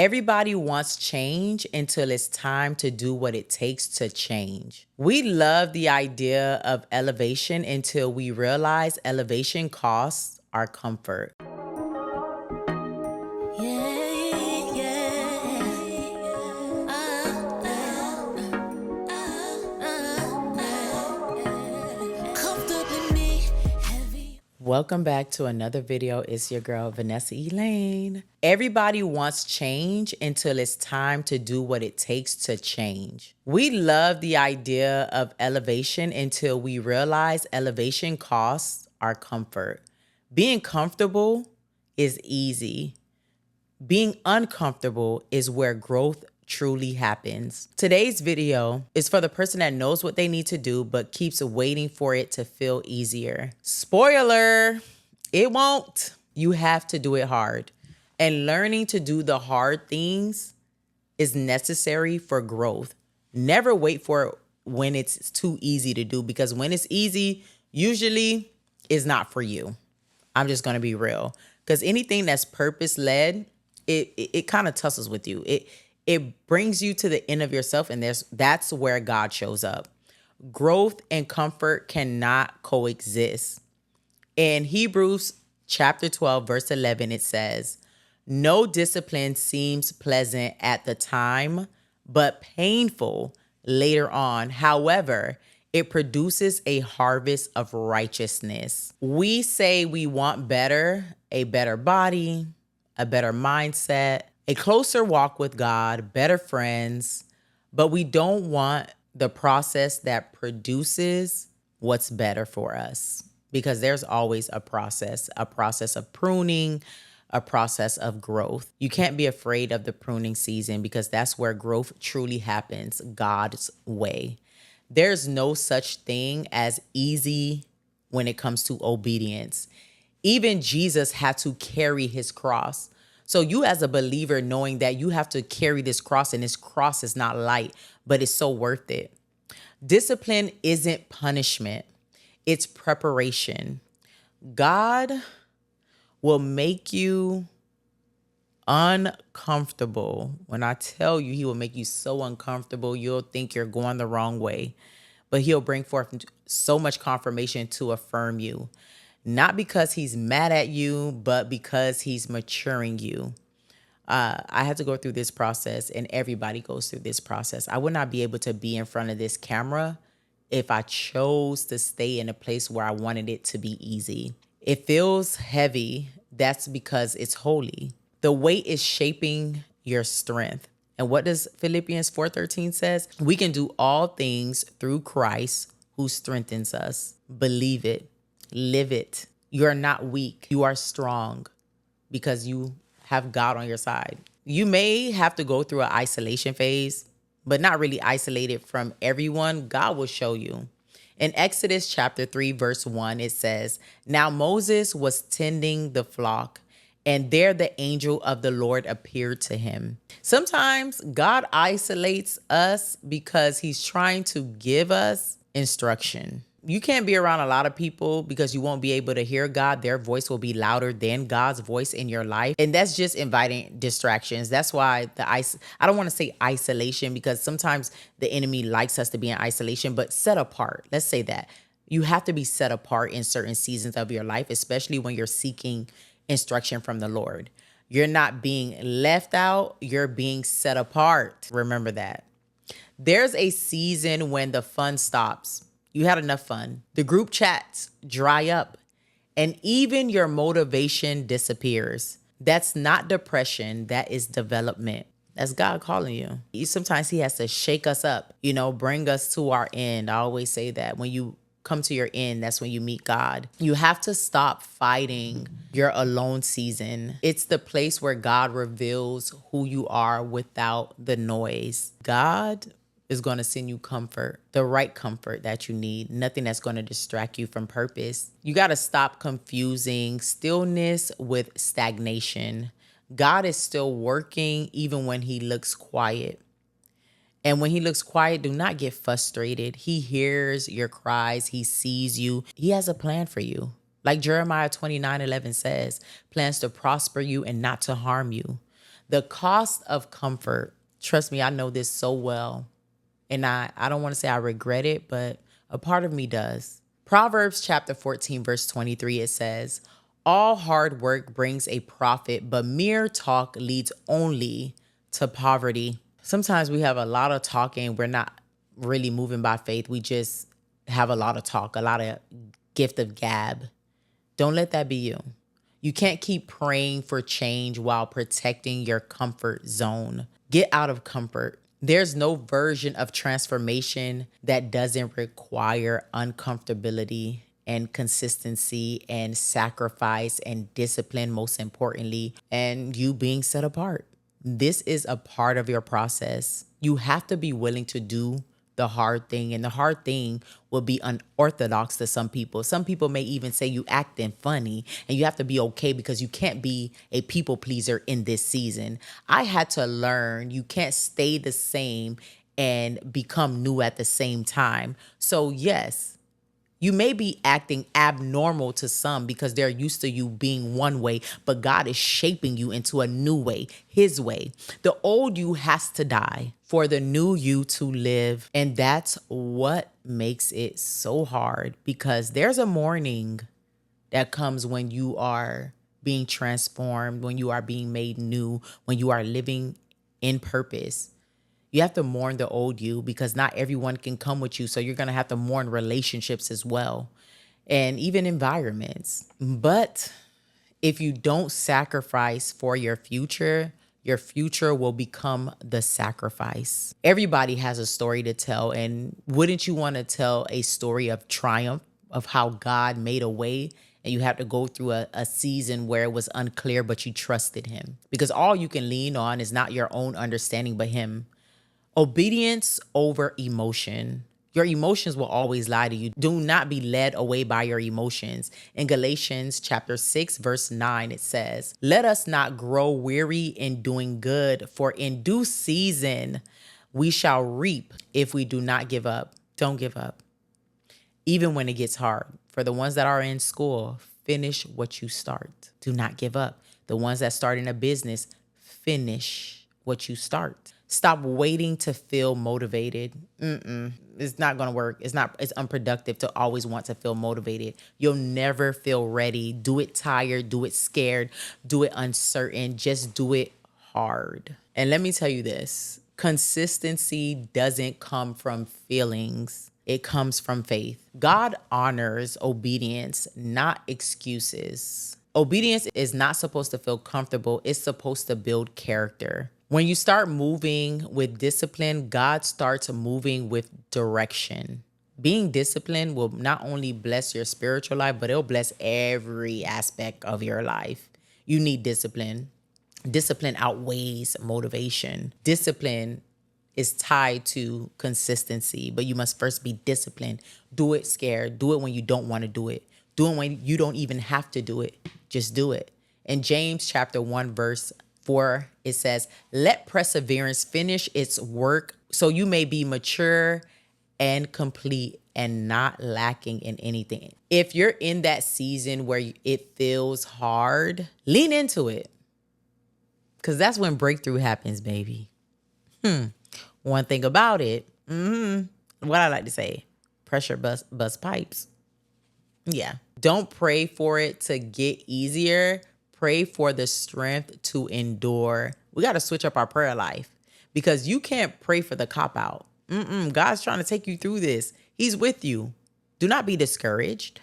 Everybody wants change until it's time to do what it takes to change. We love the idea of elevation until we realize elevation costs our comfort. Welcome back to another video. It's your girl, Vanessa Elaine. Everybody wants change until it's time to do what it takes to change. We love the idea of elevation until we realize elevation costs our comfort. Being comfortable is easy. Being uncomfortable is where growth truly happens. Today's video is for the person that knows what they need to do but keeps waiting for it to feel easier. Spoiler, it won't. You have to do it hard. And learning to do the hard things is necessary for growth. Never wait for it when it's too easy to do, because when it's easy, usually is not for you. I'm just gonna be real. Because anything that's purpose-led, it kind of tussles with you. It brings you to the end of yourself, and that's where God shows up. Growth and comfort cannot coexist. In Hebrews chapter 12, verse 11, it says, "No discipline seems pleasant at the time, but painful later on. However, it produces a harvest of righteousness." We say we want better, a better body, a better mindset, a closer walk with God, better friends, but we don't want the process that produces what's better for us, because there's always a process of pruning, a process of growth. You can't be afraid of the pruning season, because that's where growth truly happens, God's way. There's no such thing as easy when it comes to obedience. Even Jesus had to carry his cross. So you as a believer, knowing that you have to carry this cross, and this cross is not light, but it's so worth it. Discipline isn't punishment. It's preparation. God will make you uncomfortable. When I tell you, he will make you so uncomfortable, you'll think you're going the wrong way. But he'll bring forth so much confirmation to affirm you. Not because he's mad at you, but because he's maturing you. I had to go through this process, and everybody goes through this process. I would not be able to be in front of this camera if I chose to stay in a place where I wanted it to be easy. It feels heavy. That's because it's holy. The weight is shaping your strength. And what does Philippians 4:13 says? We can do all things through Christ who strengthens us. Believe it. Live it. You are not weak. You are strong because you have God on your side. You may have to go through an isolation phase, but not really isolated from everyone. God will show you. In Exodus chapter 3, verse 1, it says, "Now Moses was tending the flock, and there the angel of the Lord appeared to him." Sometimes God isolates us because he's trying to give us instruction. You can't be around a lot of people because you won't be able to hear God. Their voice will be louder than God's voice in your life. And that's just inviting distractions. That's why I don't want to say isolation, because sometimes the enemy likes us to be in isolation, but set apart. Let's say that. You have to be set apart in certain seasons of your life, especially when you're seeking instruction from the Lord. You're not being left out. You're being set apart. Remember that. There's a season when the fun stops. You had enough fun. The group chats dry up, and even your motivation disappears. That's not depression. That is development. That's God calling you. Sometimes he has to shake us up, bring us to our end. I always say that when you come to your end, that's when you meet God. You have to stop fighting your alone season. It's the place where God reveals who you are without the noise. God is going to send you comfort, the right comfort that you need, nothing that's going to distract you from purpose. You got to stop confusing stillness with stagnation. God is still working even when he looks quiet. And when he looks quiet, do not get frustrated. He hears your cries. He sees you. He has a plan for you. Like Jeremiah 29:11 says, plans to prosper you and not to harm you. The cost of comfort. Trust me, I know this so well. And I don't want to say I regret it, but a part of me does. Proverbs chapter 14, verse 23, it says, all hard work brings a profit, but mere talk leads only to poverty. Sometimes we have a lot of talking. We're not really moving by faith. We just have a lot of talk, a lot of gift of gab. Don't let that be you. You can't keep praying for change while protecting your comfort zone. Get out of comfort. There's no version of transformation that doesn't require uncomfortability and consistency and sacrifice and discipline, most importantly, and you being set apart. This is a part of your process. You have to be willing to do the hard thing, and the hard thing will be unorthodox to some people. Some people may even say you acting funny, and you have to be okay because you can't be a people pleaser in this season. I had to learn you can't stay the same and become new at the same time. So yes, you may be acting abnormal to some because they're used to you being one way, but God is shaping you into a new way, his way. The old you has to die for the new you to live. And that's what makes it so hard, because there's a morning that comes when you are being transformed, when you are being made new, when you are living in purpose. You have to mourn the old you because not everyone can come with you. So you're going to have to mourn relationships as well, and even environments. But if you don't sacrifice for your future will become the sacrifice. Everybody has a story to tell. And wouldn't you want to tell a story of triumph, of how God made a way? And you have to go through a season where it was unclear, but you trusted him. Because all you can lean on is not your own understanding, but him. Obedience over emotion. Your emotions will always lie to you. Do not be led away by your emotions. In Galatians chapter 6, verse 9, it says, let us not grow weary in doing good, for in due season we shall reap if we do not give up. Don't give up. Even when it gets hard. For the ones that are in school, finish what you start. Do not give up. The ones that start in a business, finish what you start. Stop waiting to feel motivated. It's not going to work. It's unproductive to always want to feel motivated. You'll never feel ready. Do it tired, do it scared, do it uncertain. Just do it hard. And let me tell you this, consistency doesn't come from feelings. It comes from faith. God honors obedience, not excuses. Obedience is not supposed to feel comfortable. It's supposed to build character. When you start moving with discipline, God starts moving with direction. Being disciplined will not only bless your spiritual life, but it'll bless every aspect of your life. You need discipline. Discipline outweighs motivation. Discipline is tied to consistency, but you must first be disciplined. Do it scared. Do it when you don't want to do it. Do it when you don't even have to do it. Just do it. In James chapter 1, verse 4, it says, let perseverance finish its work so you may be mature and complete and not lacking in anything. If you're in that season where it feels hard, lean into it, because that's when breakthrough happens, baby. One thing about it, what I like to say, pressure bust pipes. Yeah. Don't pray for it to get easier. Pray for the strength to endure. We got to switch up our prayer life, because you can't pray for the cop out. God's trying to take you through this. He's with you. Do not be discouraged,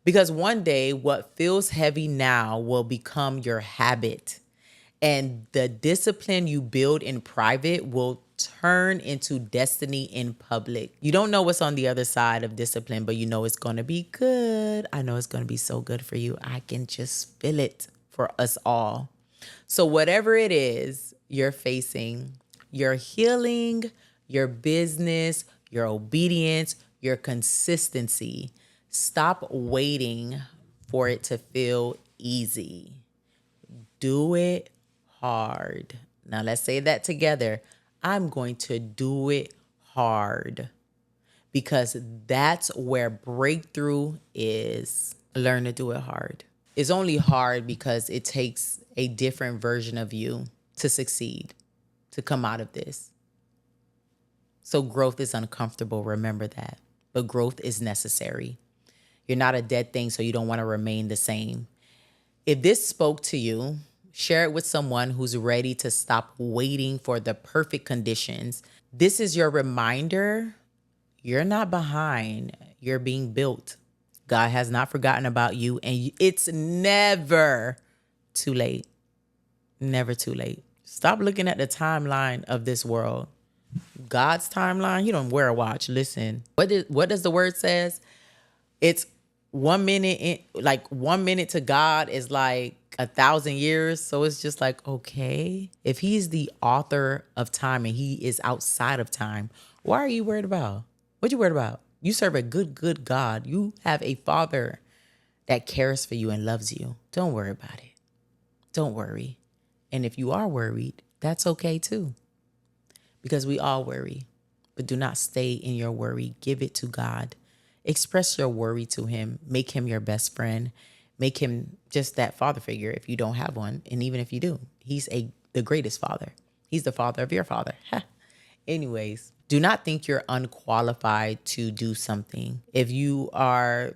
because one day what feels heavy now will become your habit. And the discipline you build in private will turn into destiny in public. You don't know what's on the other side of discipline, but you know it's going to be good. I know it's going to be so good for you. I can just feel it for us all. So whatever it is you're facing, your healing, your business, your obedience, your consistency, stop waiting for it to feel easy. Do it hard. Now let's say that together. I'm going to do it hard, because that's where breakthrough is. Learn to do it hard. It's only hard because it takes a different version of you. to succeed, to come out of this. So growth is uncomfortable. Remember that. But growth is necessary. You're not a dead thing, so you don't want to remain the same. If this spoke to you, share it with someone who's ready to stop waiting for the perfect conditions. This is your reminder. You're not behind. You're being built. God has not forgotten about you, and it's never too late. Never too late. Stop looking at the timeline of this world. God's timeline, you don't wear a watch. Listen, what does the word says? It's 1 minute, like 1 minute to God is like 1,000 years. So it's just like, okay, if he's the author of time and he is outside of time, why are you worried about? What you worried about? You serve a good God. You have a father that cares for you and loves you. Don't worry about it. Don't worry. And if you are worried, that's okay too. Because we all worry, but do not stay in your worry. Give it to God. Express your worry to him. Make him your best friend. Make him just that father figure if you don't have one. And even if you do, he's the greatest father. He's the father of your father. Anyways, do not think you're unqualified to do something. If you are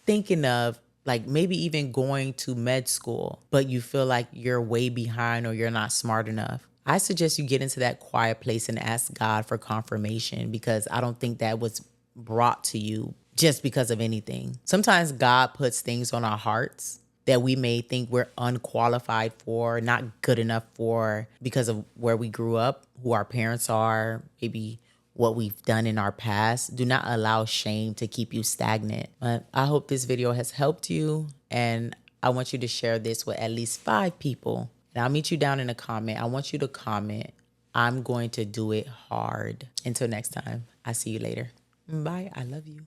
thinking of like maybe even going to med school, but you feel like you're way behind or you're not smart enough, I suggest you get into that quiet place and ask God for confirmation, because I don't think that was brought to you just because of anything. Sometimes God puts things on our hearts that we may think we're unqualified for, not good enough for, because of where we grew up, who our parents are, maybe what we've done in our past. Do not allow shame to keep you stagnant. But I hope this video has helped you, and I want you to share this with at least 5 people. And I'll meet you down in a comment. I want you to comment, I'm going to do it hard. Until next time, I'll see you later. Bye. I love you.